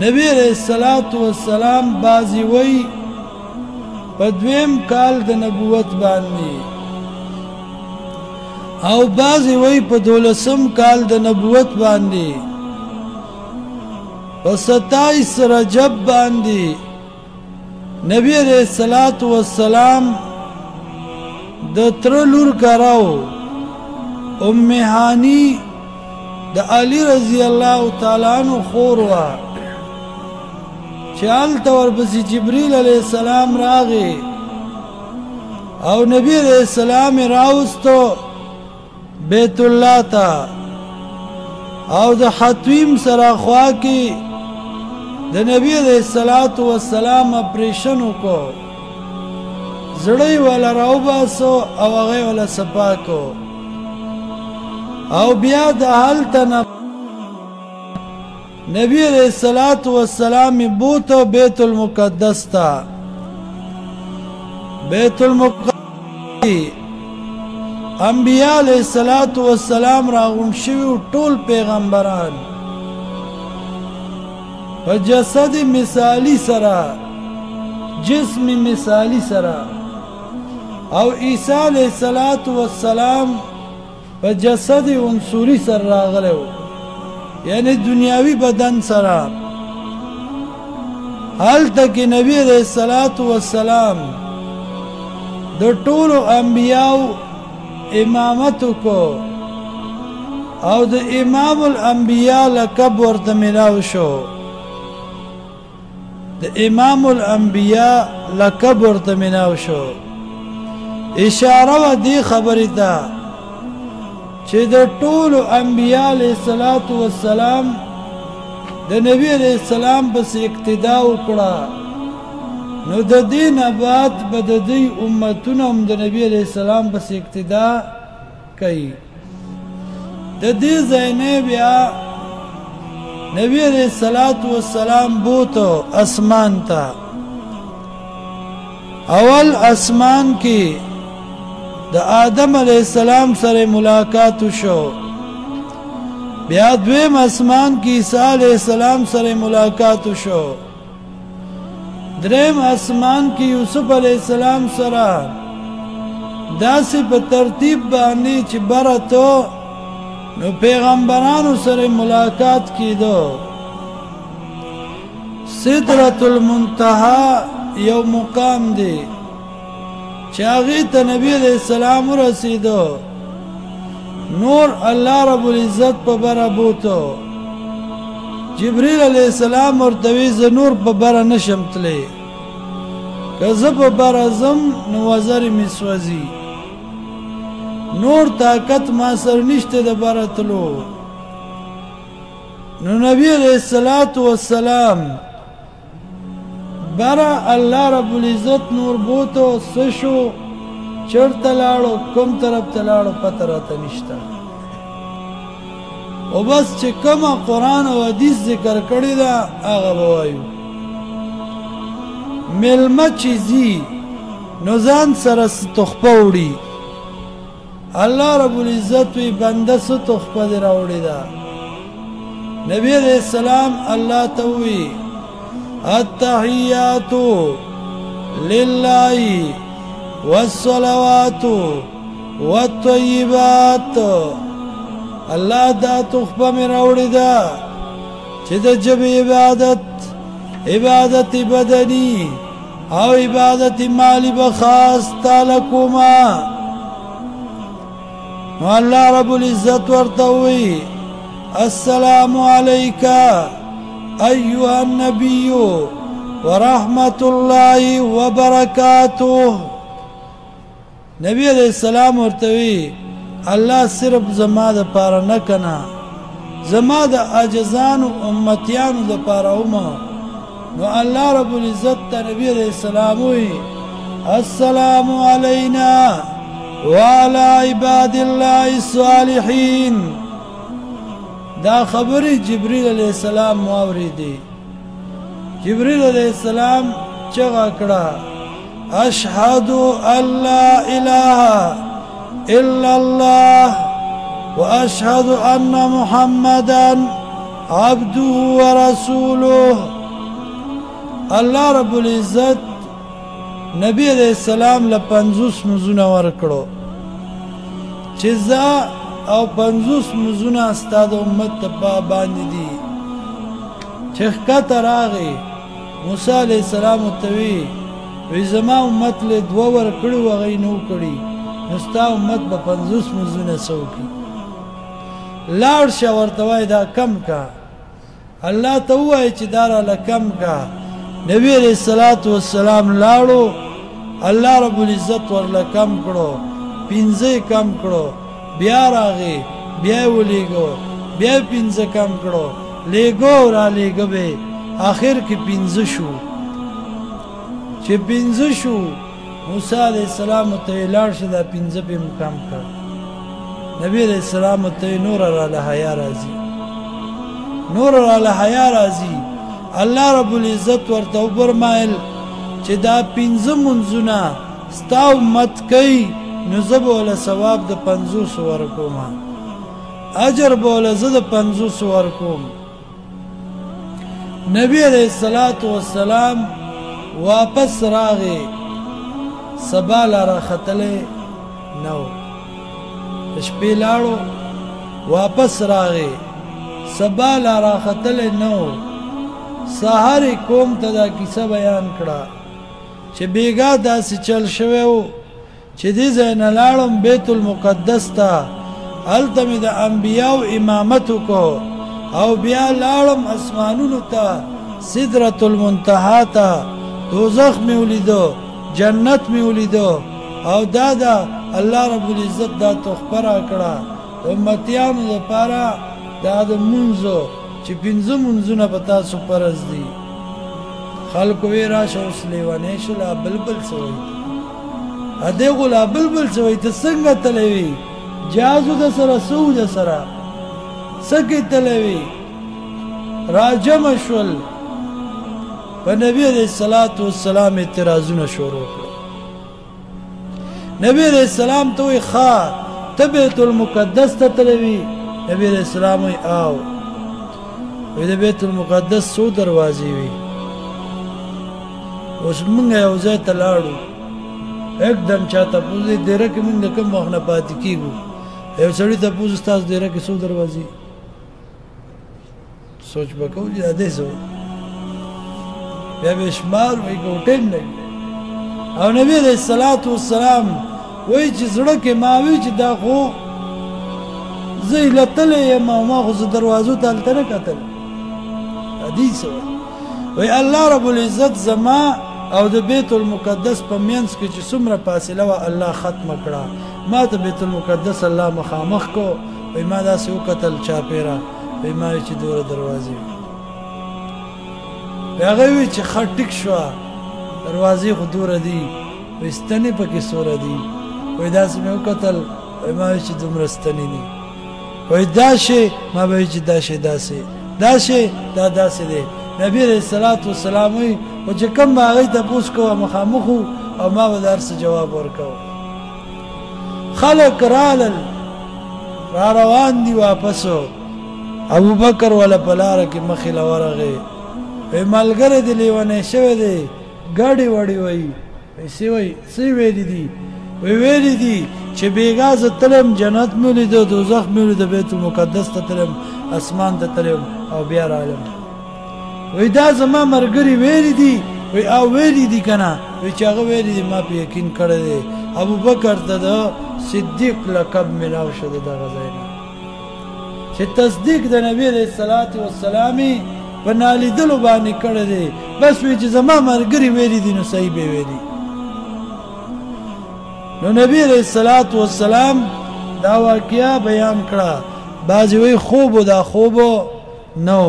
نبی علیہ الصلوۃ والسلام بازی وی په دویم کال د نبوت باندې او بازی وی په 12 کال د نبوت باندې په 27 رجب باندې نبی علیہ الصلوۃ والسلام د تر لور کراو ام هانی د علی رضی الله تعالی عنہ خور وا چال تور بس جبريل علیہ السلام راغی او نبی علیہ السلام راوستو بیت الله تا او د حتویم سره خوا کی د نبی علیہ الصلوۃ والسلام اپریشن کو زړی ولا راو باسو او هغه ولا صفاکو او بیا د حالتن نبی علیہ الصلوۃ والسلام بوتو بیت المقدس تا بیت المقدس انبیاء علیہ الصلوۃ والسلام راغون شوی ټول پیغمبران په جسد مثالی سرا جسم مثالی سرا او عیسی علیہ الصلوۃ والسلام په جسد عنصری سر راغلو یعنی دنیاوی بدن سرا حال تک نبی علیہ الصلوۃ والسلام د ټول انبیاء امامت کو او د امام الانبیاء لقب ورته ملاو شو د امام الانبیاء لقب ورته ملاو شو اشاره و دی خبرې ته چې د ټول انبیاء علیہ الصلوۃ والسلام د نبی علیہ السلام پس اقتدا وکړه نو د دین بعد بد دی امتونه هم د نبی علیہ السلام پس اقتدا کوي د دې ځای بیا نبی علیہ الصلوۃ والسلام بوتو اسمان تا اول اسمان کی د آدم علیہ السلام سره ملاقات شو بیا دویم اسمان کی عیسی علیہ السلام سره ملاقات شو دریم اسمان کی یوسف علیہ السلام سره داسې په ترتیب باندې چې براتو نو پیغمبرانو سره ملاقات کیدو سدرۃ المنتہا یو مقام دی چاغی ته نبی علیہ السلام رسیدو نور الله رب العزت په بره بوتو جبريل علیہ السلام ورتوی ز نور په بره نشم تلی که زه په بره زم نو وزر مسوزی نور طاقت ما سر نشته د بره تلو نو نبی علیہ الصلوۃ والسلام برا الله رب العزت نور بوتو سشو چرته لاړو کوم طرف ته لاړو پته راته نشته او بس چې کوم قرآن او حدیث ذکر کړی دا هغه وایو ملمه چیزی نو ځان سره تخپه وړي الله رب العزت وی بنده سو تخپه دی راوړي دا نبی علیہ السلام الله ته وی التحیات لله والصلوات والطیبات الله دا تخپه مې راوړي دا چې د جبې عبادت بدنی او عبادت مالی بخاص تعالی کوما نو الله رب العزت ورته وی السلام علیکا ایها النبی ورحمت الله وبرکاته نبی علیہ السلام ورتوی الله صرف زما د پاره نه کنا زما د عاجزان او امتیان د پاره ومه نو الله رب العزت ته نبی علیہ السلام وی السلام علینا وعلى عباد الله الصالحین دا خبری جبریل علیہ السلام موریدی جبریل علیہ السلام چغا کړه اشهد ان لا اله الا الله واشهد ان محمدا عبده ورسوله. الله رب العزت نبی علیہ السلام له 50 مزونه ورکړو چې زه او 50 مزونه ستا د امت ته باندې دي. چې ښکته راغی موسی علیہ السلام ورته وی زما امت له 2 ورکړي هغوی نه وکړي نو ستا امت به 50 مزونه څه وکړي؟ لاړ شه ورته وایي دا کم کا. الله ته ووایي چې دا راله کم کا. نبی علیہ الصلاة والسلام لاړو، الله رب العزت ورله کم کړو، 15 کم کړو، بیا راغی بیا یې ولیږو، بیا یې 15 کم کړو، لیږو را لیږه به آخر کې 15 شو. چې 15 شو موسی علیہ السلام ته یې لاړ شه دا 15 به م کم کړ. نبی علیہ السلام ته یې نور راله حیا راځي، نور راله حیا راځي. الله رب العزت ورته وفرمایل چې دا 15 منځونه ستا امت کوي نو زه به وله ثواب د 50 ورکوم، اجر به وله زه د 50 ورکوم. نبی علیہ الصلاة والسلام واپس راغی، سبا لا راختلی نو. شپې لاړو واپس راغی، سبا لا راختلی نو. سحر قوم ته دا کیسه بیان کړه چې بیګا داسې چل شوی و چې دې ځای نه لاړم بیت المقدس ته، هلته مې د انبیاو امامت وکړو او بیا لاړم اسمانونو ته، سدرة المنتهی ته، دوزخ مې ولیدو، جنت مې ولیدو. او دا الله رب العزت دا تحفه راکړه امتیانو دپاره دا د مونځو چې 15 منځونه به تاسو فرض دي. خلکو وی راشه اوس لیونی شو لا بلبل څه وایي، هدغو لا بلبل څه وایي، ته څنګه تلی وي؟ جهازو د سره څه و د سره څه کې تلی وي؟ راجمع شول، په نبي علیہ الصلاة والسلام اعتراضونه شروع کړل. نبی علیہ السلام ته وی ښه ته بیت المقدس ته تلی وي؟ نبی علیہ السلام وی آو. وی د بیت المقدس څو دروازې وي؟ اوس موږ یو ځای ته لاړو، एकदम چا تپوس دی دیره کې موږ د کوم وخت نه پاتې کېږو. یو سړي تپوس ستاسو دیره کې څو دروازې؟ سوچ به کوو چې دا دی څه وایي، بیا به شمار وایي که ټیم نه وي. او نبي علیہ الصلاة والسلام وایي چې زړه کې ما وي چې دا خو زه یې لتلی یم او ما خو زه دروازو ته هلته نه کتل. حدیث وایي الله رب العزت زما او د بیت المقدس په منځ کې چې څومره فاصله وه الله ختمه کړه. ما ته بیت المقدس الله مخامخ کو، وایي ما داسې وکتل چاپېره، وایي ما وایي چې دومره دروازې وي. هغه وایي چې ښه ټیک شوه دروازې خو دومره دي، وایي ستنې پکې څومره دي؟ وایي داسې مې وکتل، وایي ما وایي چې دومره ستنې دي. وایي دا شی ما به وایي چې دا شی داسې، دا شی دا داسې دی. نبی علیہ الصلاة والسلام وی او چې کوم به هغوی تپوس کوه مخامخ وو او ما به د هر څه جواب ورکوه. خلک رالل را روان دي واپسو. ابوبکر وله په لاره کې مخې له ورغې، وی ملګری دې لیونی شوی دی، ګاډې وړې وایي. څه وایي؟ څه ویلي دي؟ وی ویلي دي چې بېګا زه تلم جنت مې ولیدو، دوزخ مې ولیدو، بیت المقدس ته تلم، اسمان ته تلم او بیا رالم. وی دا زما مرګري ویلي دي؟ وی او ویلي دي که نه؟ وی چې هغه ویلي دي ما په یقین کړی دی. ابوبکر ته د صدیق لقب ملاو شو د دغه ځای نه چې تصدیق د نبي علیہ الصلاة والسلام په نالیدلو باندې کړی دی. بس وی چې زما مرګري ویلي دي نو صحیح به ویلي. نو نبی علیہ الصلاة والسلام دا واقعه بیان کړه. بعضې وی خوب و دا خوب نو